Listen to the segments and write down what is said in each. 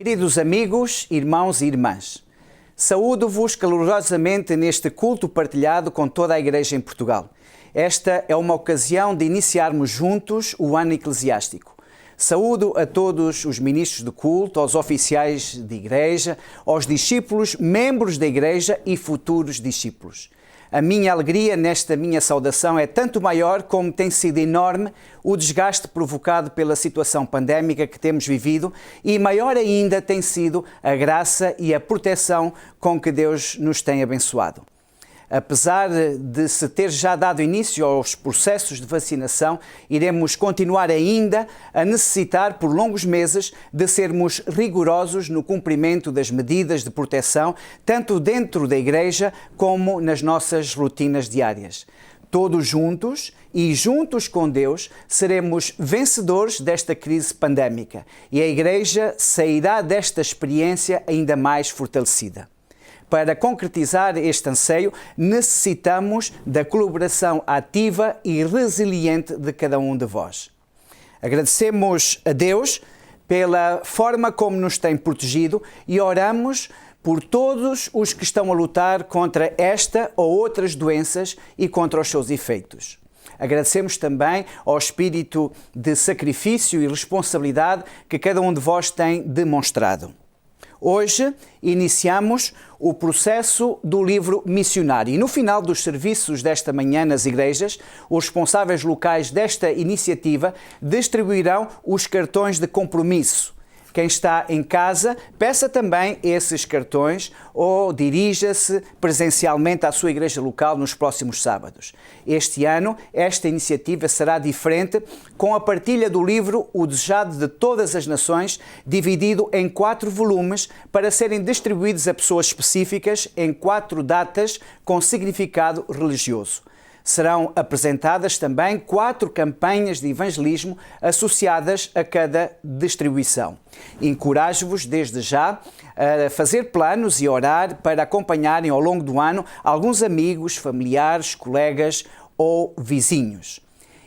Queridos amigos, irmãos e irmãs, saúdo-vos calorosamente neste culto partilhado com toda a Igreja em Portugal. Esta é uma ocasião de iniciarmos juntos o ano eclesiástico. Saúdo a todos os ministros de culto, aos oficiais de Igreja, aos discípulos, membros da Igreja e futuros discípulos. A minha alegria nesta minha saudação é tanto maior como tem sido enorme o desgaste provocado pela situação pandémica que temos vivido e maior ainda tem sido a graça e a proteção com que Deus nos tem abençoado. Apesar de se ter já dado início aos processos de vacinação, iremos continuar ainda a necessitar por longos meses de sermos rigorosos no cumprimento das medidas de proteção, tanto dentro da Igreja como nas nossas rotinas diárias. Todos juntos e juntos com Deus seremos vencedores desta crise pandémica e a Igreja sairá desta experiência ainda mais fortalecida. Para concretizar este anseio, necessitamos da colaboração ativa e resiliente de cada um de vós. Agradecemos a Deus pela forma como nos tem protegido e oramos por todos os que estão a lutar contra esta ou outras doenças e contra os seus efeitos. Agradecemos também ao espírito de sacrifício e responsabilidade que cada um de vós tem demonstrado. Hoje iniciamos o processo do livro missionário e no final dos serviços desta manhã nas igrejas, os responsáveis locais desta iniciativa distribuirão os cartões de compromisso. Quem está em casa, peça também esses cartões ou dirija-se presencialmente à sua igreja local nos próximos sábados. Este ano, esta iniciativa será diferente, com a partilha do livro O Desejado de Todas as Nações, dividido em 4 volumes para serem distribuídos a pessoas específicas em 4 datas com significado religioso. Serão apresentadas também 4 campanhas de evangelismo associadas a cada distribuição. Encorajo-vos desde já a fazer planos e orar para acompanharem ao longo do ano alguns amigos, familiares, colegas ou vizinhos.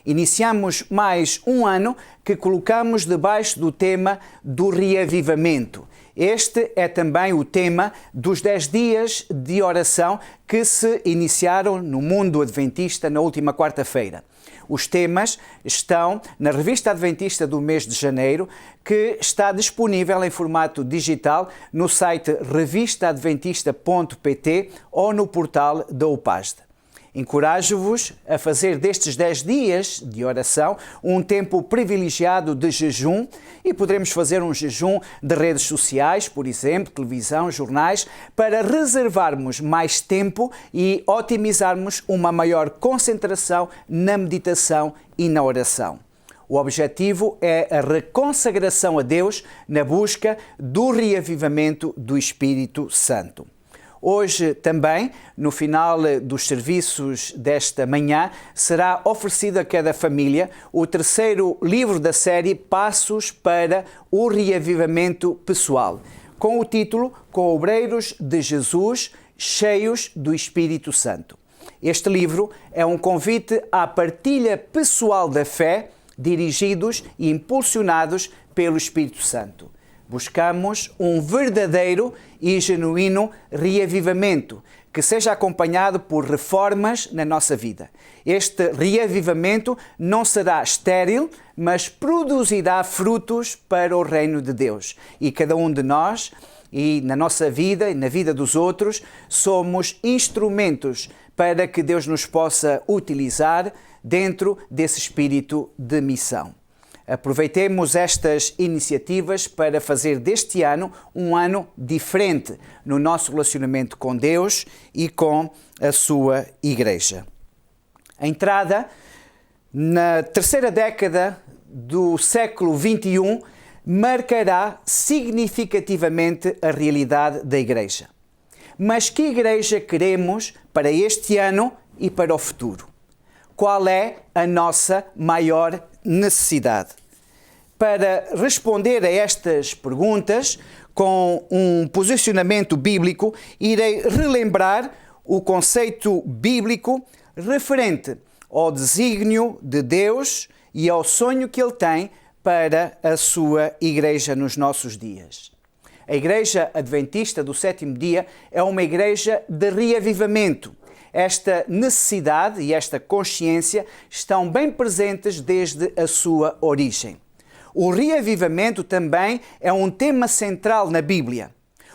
Iniciamos mais um ano que colocamos debaixo do tema do reavivamento. Este é também o tema dos 10 dias de oração que se iniciaram no mundo adventista na última quarta-feira. Os temas estão na Revista Adventista do mês de janeiro, que está disponível em formato digital no site revistaadventista.pt ou no portal da UPASD. Encorajo-vos a fazer destes 10 dias de oração um tempo privilegiado de jejum e poderemos fazer um jejum de redes sociais, por exemplo, televisão, jornais, para reservarmos mais tempo e otimizarmos uma maior concentração na meditação e na oração. O objetivo é a reconsagração a Deus na busca do reavivamento do Espírito Santo. Hoje também, no final dos serviços desta manhã, será oferecido a cada família o 3º livro da série Passos para o Reavivamento Pessoal, com o título Obreiros de Jesus, cheios do Espírito Santo. Este livro é um convite à partilha pessoal da fé, dirigidos e impulsionados pelo Espírito Santo. Buscamos um verdadeiro e genuíno reavivamento, que seja acompanhado por reformas na nossa vida. Este reavivamento não será estéril, mas produzirá frutos para o reino de Deus. E cada um de nós, e na nossa vida e na vida dos outros, somos instrumentos para que Deus nos possa utilizar dentro desse espírito de missão. Aproveitemos estas iniciativas para fazer deste ano um ano diferente no nosso relacionamento com Deus e com a sua Igreja. A entrada na 3ª década do século XXI marcará significativamente a realidade da Igreja. Mas que Igreja queremos para este ano e para o futuro? Qual é a nossa maior necessidade? Para responder a estas perguntas, com um posicionamento bíblico, irei relembrar o conceito bíblico referente ao desígnio de Deus e ao sonho que Ele tem para a sua Igreja nos nossos dias. A Igreja Adventista do Sétimo Dia é uma igreja de reavivamento. Esta necessidade e esta consciência estão bem presentes desde a sua origem. O reavivamento também é um tema central na Bíblia.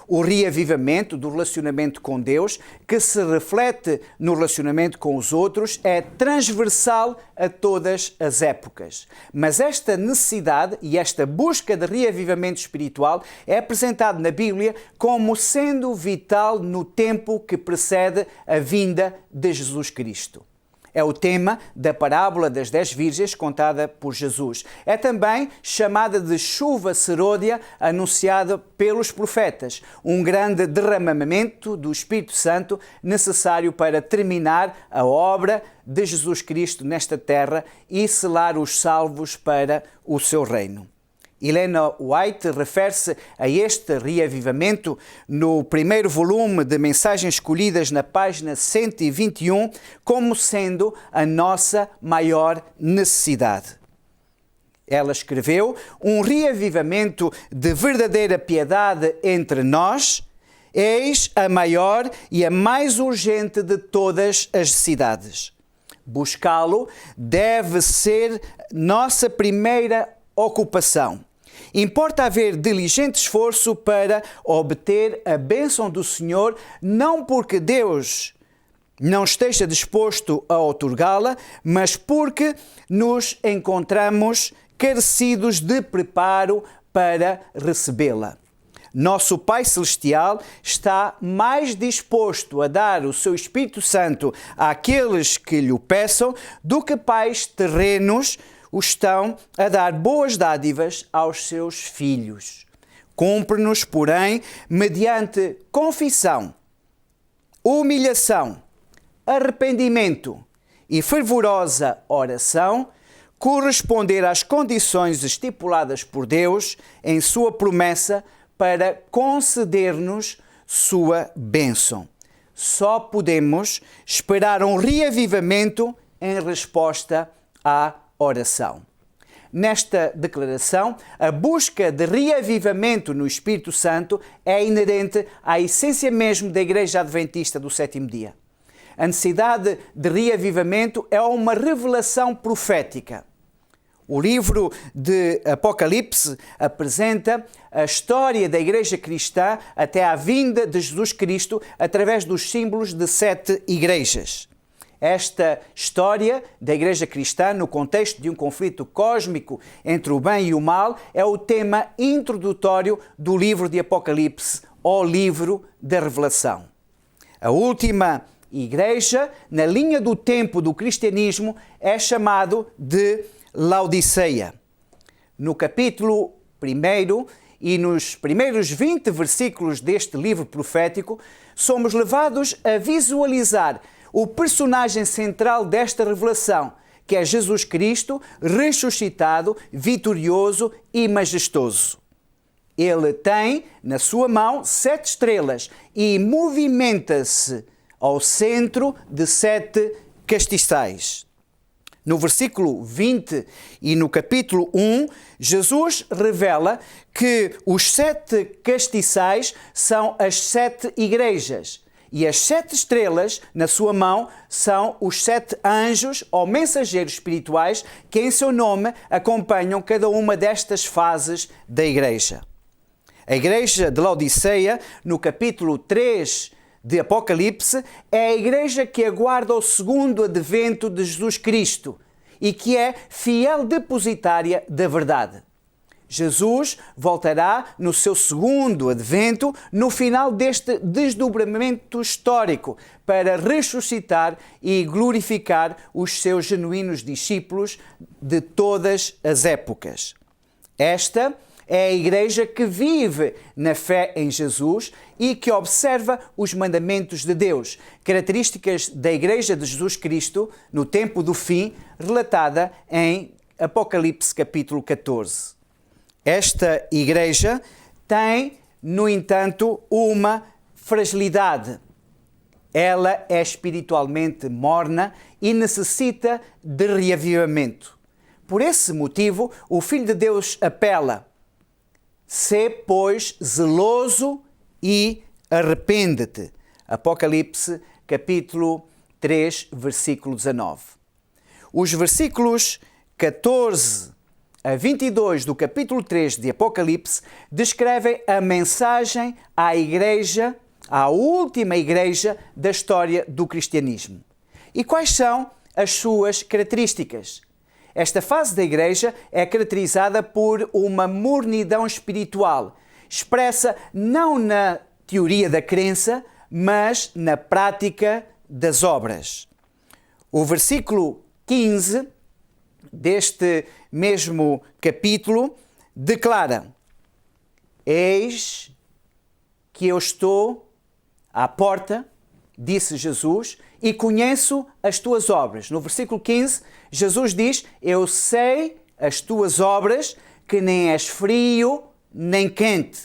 O reavivamento do relacionamento com Deus, que se reflete no relacionamento com os outros, é transversal a todas as épocas. Mas esta necessidade e esta busca de reavivamento espiritual é apresentada na Bíblia como sendo vital no tempo que precede a vinda de Jesus Cristo. É o tema da parábola das 10 virgens contada por Jesus. É também chamada de chuva serôdia anunciada pelos profetas, um grande derramamento do Espírito Santo necessário para terminar a obra de Jesus Cristo nesta terra e selar os salvos para o seu reino. Helena White refere-se a este reavivamento no primeiro volume de Mensagens Escolhidas, na página 121, como sendo a nossa maior necessidade. Ela escreveu: um reavivamento de verdadeira piedade entre nós, eis a maior e a mais urgente de todas as necessidades. Buscá-lo deve ser nossa primeira ocupação. Importa haver diligente esforço para obter a bênção do Senhor, não porque Deus não esteja disposto a outorgá-la, mas porque nos encontramos carecidos de preparo para recebê-la. Nosso Pai Celestial está mais disposto a dar o seu Espírito Santo àqueles que lhe o peçam do que pais terrenos o estão a dar boas dádivas aos seus filhos. Cumpre-nos, porém, mediante confissão, humilhação, arrependimento e fervorosa oração, corresponder às condições estipuladas por Deus em sua promessa para conceder-nos sua bênção. Só podemos esperar um reavivamento em resposta à oração. Nesta declaração, a busca de reavivamento no Espírito Santo é inerente à essência mesmo da Igreja Adventista do Sétimo Dia. A necessidade de reavivamento é uma revelação profética. O livro de Apocalipse apresenta a história da Igreja Cristã até à vinda de Jesus Cristo através dos símbolos de 7 igrejas. Esta história da Igreja Cristã, no contexto de um conflito cósmico entre o bem e o mal, é o tema introdutório do livro de Apocalipse, ou livro da Revelação. A última igreja, na linha do tempo do cristianismo, é chamado de Laodiceia. No capítulo 1 e nos primeiros 20 versículos deste livro profético, somos levados a visualizar o personagem central desta revelação, que é Jesus Cristo, ressuscitado, vitorioso e majestoso. Ele tem na sua mão 7 estrelas e movimenta-se ao centro de 7 castiçais. No versículo 20 e no capítulo 1, Jesus revela que os 7 castiçais são as 7 igrejas. E as 7 estrelas na sua mão são os 7 anjos ou mensageiros espirituais que em seu nome acompanham cada uma destas fases da igreja. A igreja de Laodiceia, no capítulo 3 de Apocalipse, é a igreja que aguarda o segundo advento de Jesus Cristo e que é fiel depositária da verdade. Jesus voltará no seu segundo advento, no final deste desdobramento histórico, para ressuscitar e glorificar os seus genuínos discípulos de todas as épocas. Esta é a igreja que vive na fé em Jesus e que observa os mandamentos de Deus, características da igreja de Jesus Cristo no tempo do fim, relatada em Apocalipse capítulo 14. Esta igreja tem, no entanto, uma fragilidade. Ela é espiritualmente morna e necessita de reavivamento. Por esse motivo, o Filho de Deus apela: Sê, pois, zeloso e arrepende-te. Apocalipse, capítulo 3, versículo 19. Os versículos 14 a 22 do capítulo 3 de Apocalipse descrevem a mensagem à igreja, à última igreja da história do cristianismo. E quais são as suas características? Esta fase da igreja é caracterizada por uma mornidão espiritual, expressa não na teoria da crença, mas na prática das obras. O versículo 15 deste mesmo capítulo declara: Eis que eu estou à porta, disse Jesus, e conheço as tuas obras. No versículo 15, Jesus diz: Eu sei as tuas obras, que nem és frio nem quente.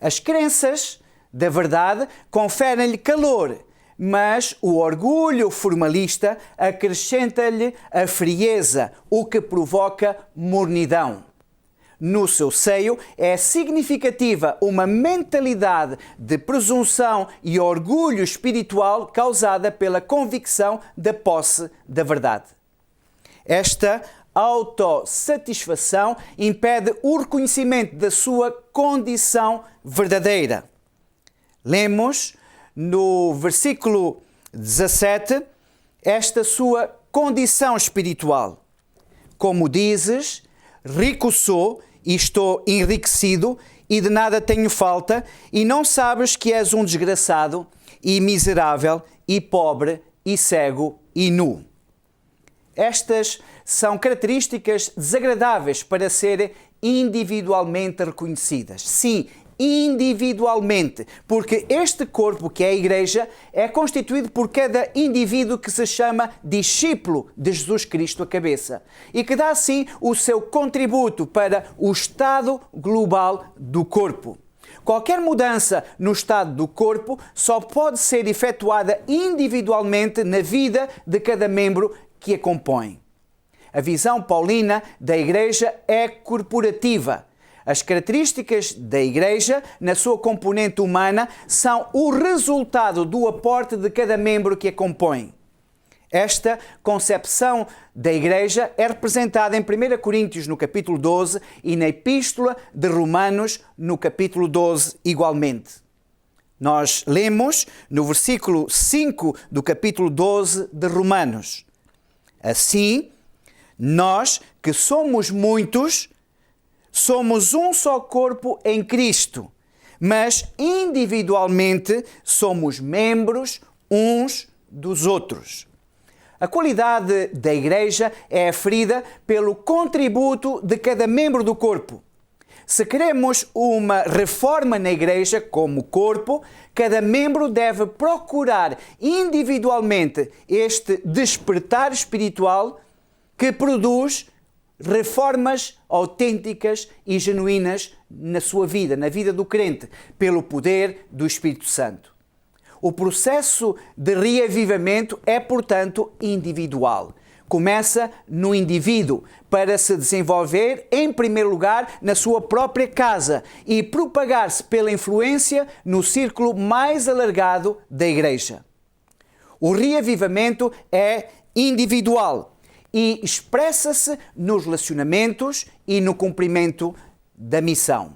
As crenças da verdade conferem-lhe calor, mas o orgulho formalista acrescenta-lhe a frieza, o que provoca mornidão. No seu seio é significativa uma mentalidade de presunção e orgulho espiritual causada pela convicção da posse da verdade. Esta autossatisfação impede o reconhecimento da sua condição verdadeira. Lemos no versículo 17 esta sua condição espiritual. Como dizes, rico sou e estou enriquecido e de nada tenho falta, e não sabes que és um desgraçado e miserável e pobre e cego e nu. Estas são características desagradáveis para serem individualmente reconhecidas. Sim, individualmente, porque este corpo, que é a igreja, é constituído por cada indivíduo que se chama discípulo de Jesus Cristo, a cabeça, e que dá assim o seu contributo para o estado global do corpo. Qualquer mudança no estado do corpo só pode ser efetuada individualmente na vida de cada membro que a compõe. A visão paulina da igreja é corporativa. As características da igreja, na sua componente humana, são o resultado do aporte de cada membro que a compõe. Esta concepção da igreja é representada em 1 Coríntios, no capítulo 12, e na Epístola de Romanos, no capítulo 12, igualmente. Nós lemos no versículo 5 do capítulo 12 de Romanos: Assim, nós que somos muitos, somos um só corpo em Cristo, mas individualmente somos membros uns dos outros. A qualidade da igreja é aferida pelo contributo de cada membro do corpo. Se queremos uma reforma na igreja como corpo, cada membro deve procurar individualmente este despertar espiritual que produz reformas autênticas e genuínas na sua vida, na vida do crente, pelo poder do Espírito Santo. O processo de reavivamento é, portanto, individual. Começa no indivíduo, para se desenvolver, em primeiro lugar, na sua própria casa e propagar-se pela influência no círculo mais alargado da igreja. O reavivamento é individual e expressa-se nos relacionamentos e no cumprimento da missão.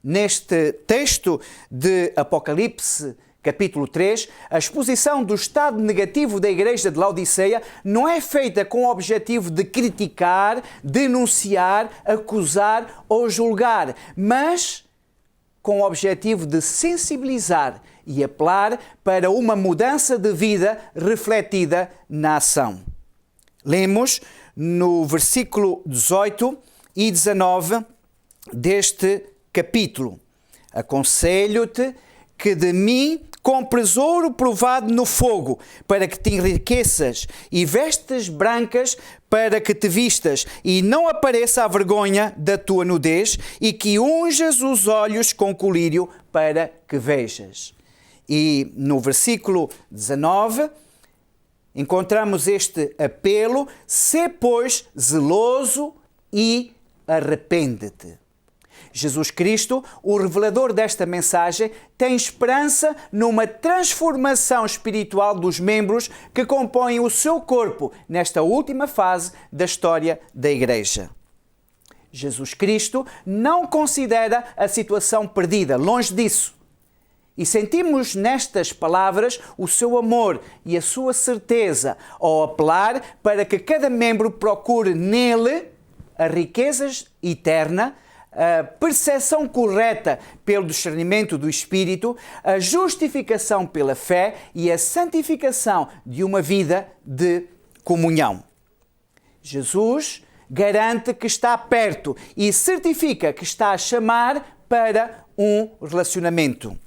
Neste texto de Apocalipse, capítulo 3, a exposição do estado negativo da igreja de Laodiceia não é feita com o objetivo de criticar, denunciar, acusar ou julgar, mas com o objetivo de sensibilizar e apelar para uma mudança de vida refletida na ação. Lemos no versículo 18 e 19 deste capítulo: Aconselho-te que de mim compres ouro provado no fogo, para que te enriqueças, e vestes brancas para que te vistas, e não apareça a vergonha da tua nudez, e que unjas os olhos com colírio para que vejas. E no versículo 19 encontramos este apelo: sê, pois, zeloso e arrepende-te. Jesus Cristo, o revelador desta mensagem, tem esperança numa transformação espiritual dos membros que compõem o seu corpo nesta última fase da história da Igreja. Jesus Cristo não considera a situação perdida, longe disso. E sentimos nestas palavras o seu amor e a sua certeza ao apelar para que cada membro procure nele a riqueza eterna, a percepção correta pelo discernimento do Espírito, a justificação pela fé e a santificação de uma vida de comunhão. Jesus garante que está perto e certifica que está a chamar para um relacionamento.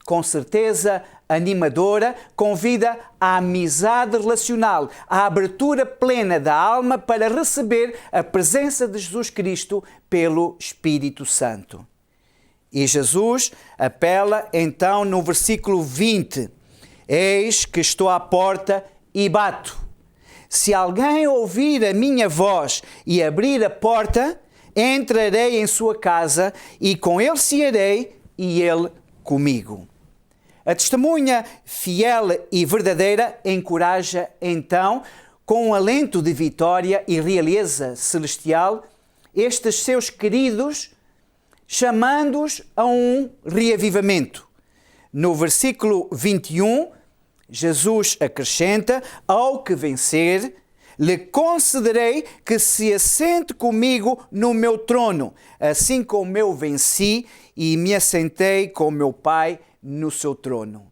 Com certeza animadora, convida à amizade relacional, à abertura plena da alma para receber a presença de Jesus Cristo pelo Espírito Santo. E Jesus apela então no versículo 20: Eis que estou à porta e bato. Se alguém ouvir a minha voz e abrir a porta, entrarei em sua casa e com ele cearei e ele comigo. A testemunha fiel e verdadeira encoraja, então, com um alento de vitória e realeza celestial, estes seus queridos, chamando-os a um reavivamento. No versículo 21, Jesus acrescenta: Ao que vencer, lhe concederei que se assente comigo no meu trono, assim como eu venci e me assentei com meu Pai no seu trono.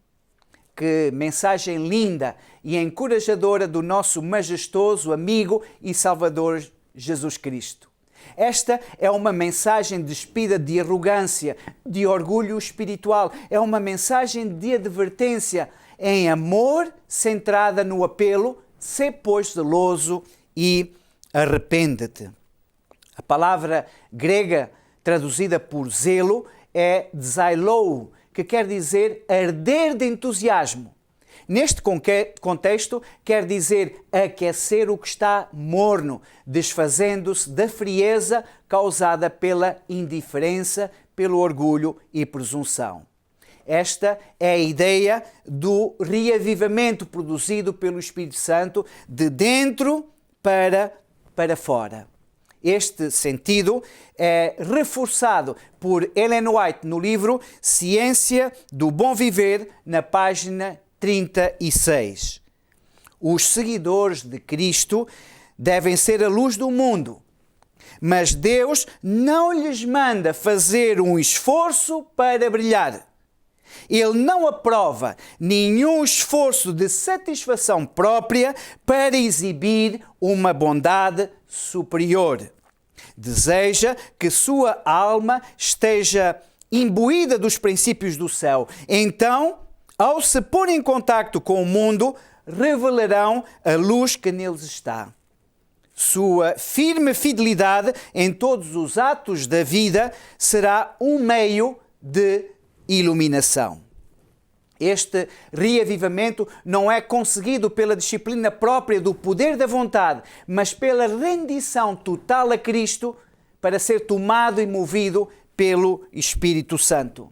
Que mensagem linda e encorajadora do nosso majestoso amigo e Salvador Jesus Cristo. Esta é uma mensagem despida de arrogância, de orgulho espiritual. É uma mensagem de advertência em amor, centrada no apelo: sê, pois, zeloso e arrepende-te. A palavra grega traduzida por zelo é zeilou, que quer dizer arder de entusiasmo. Neste contexto, quer dizer aquecer o que está morno, desfazendo-se da frieza causada pela indiferença, pelo orgulho e presunção. Esta é a ideia do reavivamento produzido pelo Espírito Santo de dentro para fora. Este sentido é reforçado por Ellen White no livro Ciência do Bom Viver, na página 36. Os seguidores de Cristo devem ser a luz do mundo, mas Deus não lhes manda fazer um esforço para brilhar. Ele não aprova nenhum esforço de satisfação própria para exibir uma bondade superior. Deseja que sua alma esteja imbuída dos princípios do céu. Então, ao se pôr em contacto com o mundo, revelarão a luz que neles está. Sua firme fidelidade em todos os atos da vida será um meio de iluminação. Este reavivamento não é conseguido pela disciplina própria do poder da vontade, mas pela rendição total a Cristo para ser tomado e movido pelo Espírito Santo.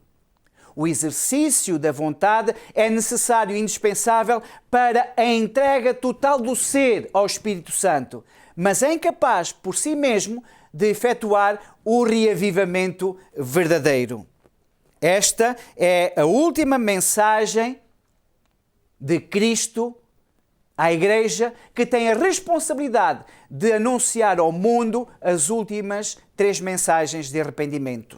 O exercício da vontade é necessário e indispensável para a entrega total do ser ao Espírito Santo, mas é incapaz por si mesmo de efetuar o reavivamento verdadeiro. Esta é a última mensagem de Cristo à Igreja, que tem a responsabilidade de anunciar ao mundo as últimas 3 mensagens de arrependimento.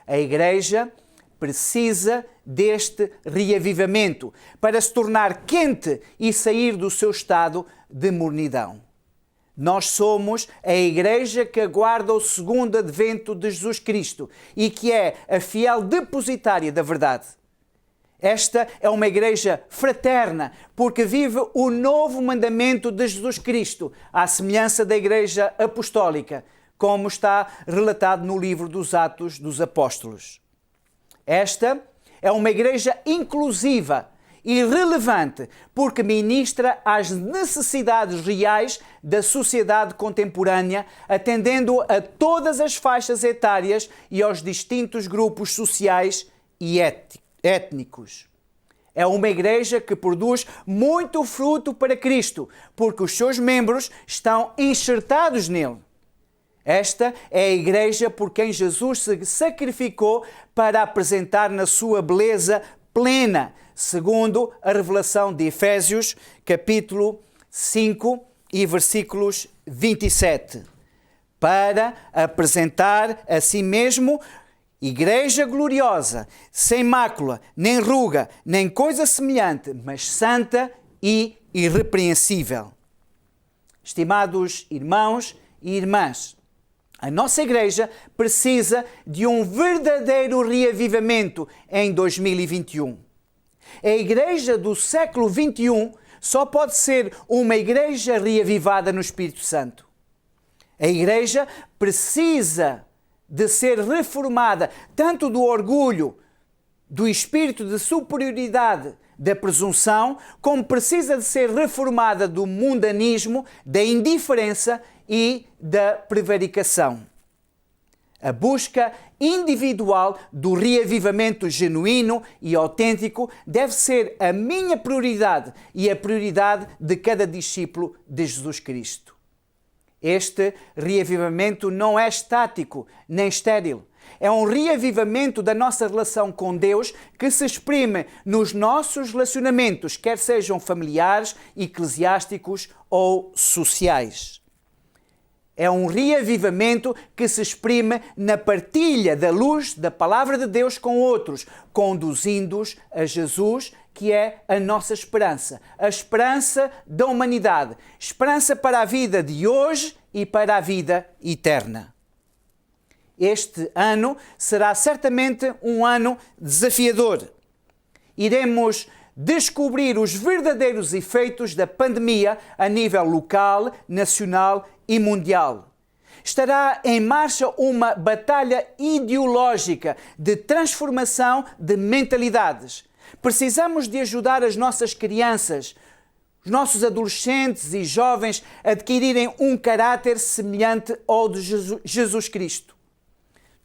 A Igreja precisa deste reavivamento para se tornar quente e sair do seu estado de mornidão. Nós somos a Igreja que aguarda o segundo advento de Jesus Cristo e que é a fiel depositária da verdade. Esta é uma Igreja fraterna, porque vive o novo mandamento de Jesus Cristo, à semelhança da Igreja Apostólica, como está relatado no livro dos Atos dos Apóstolos. Esta é uma Igreja inclusiva e relevante, porque ministra às necessidades reais da sociedade contemporânea, atendendo a todas as faixas etárias e aos distintos grupos sociais e étnicos. É uma igreja que produz muito fruto para Cristo, porque os seus membros estão enxertados nele. Esta é a igreja por quem Jesus se sacrificou para apresentar na sua beleza plena, segundo a revelação de Efésios, capítulo 5 e versículos 27. Para apresentar a si mesmo igreja gloriosa, sem mácula, nem ruga, nem coisa semelhante, mas santa e irrepreensível. Estimados irmãos e irmãs, a nossa igreja precisa de um verdadeiro reavivamento em 2021. A igreja do século XXI só pode ser uma igreja reavivada no Espírito Santo. A igreja precisa de ser reformada, tanto do orgulho, do espírito de superioridade, da presunção, como precisa de ser reformada do mundanismo, da indiferença e da prevaricação. A busca individual do reavivamento genuíno e autêntico deve ser a minha prioridade e a prioridade de cada discípulo de Jesus Cristo. Este reavivamento não é estático nem estéril. É um reavivamento da nossa relação com Deus que se exprime nos nossos relacionamentos, quer sejam familiares, eclesiásticos ou sociais. É um reavivamento que se exprime na partilha da luz da Palavra de Deus com outros, conduzindo-os a Jesus, que é a nossa esperança, a esperança da humanidade, esperança para a vida de hoje e para a vida eterna. Este ano será certamente um ano desafiador. Iremos descobrir os verdadeiros efeitos da pandemia a nível local, nacional e mundial. Estará em marcha uma batalha ideológica de transformação de mentalidades. Precisamos de ajudar as nossas crianças, os nossos adolescentes e jovens a adquirirem um caráter semelhante ao de Jesus Cristo.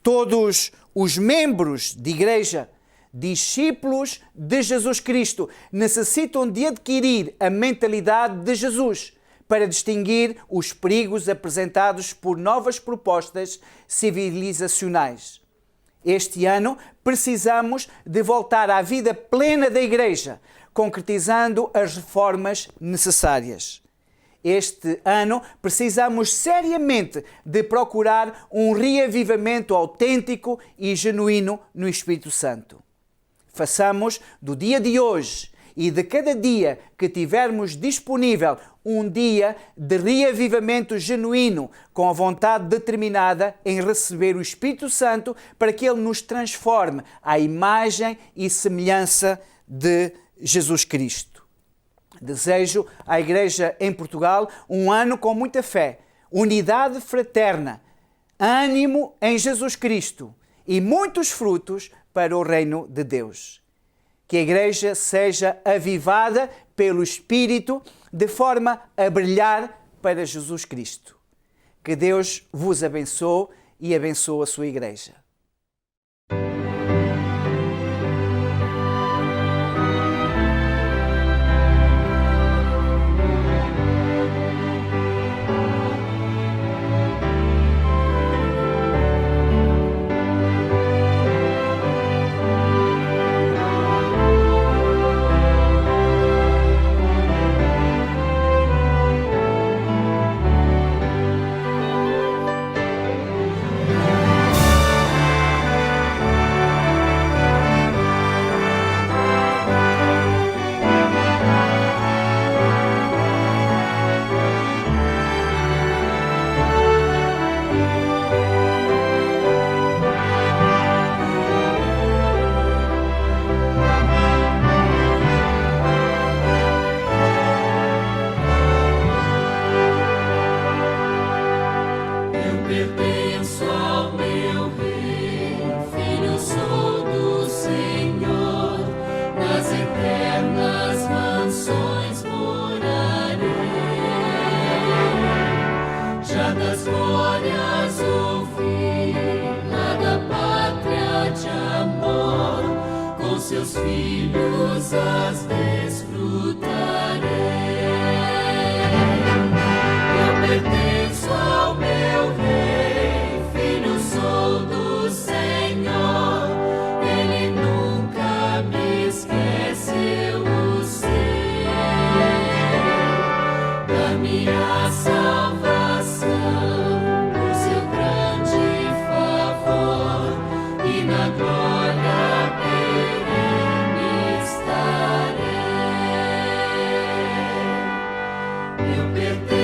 Todos os membros de igreja, discípulos de Jesus Cristo, necessitam de adquirir a mentalidade de Jesus para distinguir os perigos apresentados por novas propostas civilizacionais. Este ano precisamos de voltar à vida plena da igreja, concretizando as reformas necessárias. Este ano precisamos seriamente de procurar um reavivamento autêntico e genuíno no Espírito Santo. Façamos do dia de hoje e de cada dia que tivermos disponível um dia de reavivamento genuíno, com a vontade determinada em receber o Espírito Santo para que Ele nos transforme à imagem e semelhança de Jesus Cristo. Desejo à Igreja em Portugal um ano com muita fé, unidade fraterna, ânimo em Jesus Cristo e muitos frutos para o reino de Deus. Que a Igreja seja avivada pelo Espírito de forma a brilhar para Jesus Cristo. Que Deus vos abençoe e abençoe a sua Igreja. seus filhos as desfrutarei. Eu pertenço ao meu Rei, filho sou do Senhor. Ele nunca me esqueceu o ser da minha salvação, por seu grande favor, e na glória perene estarei. Eu pertenço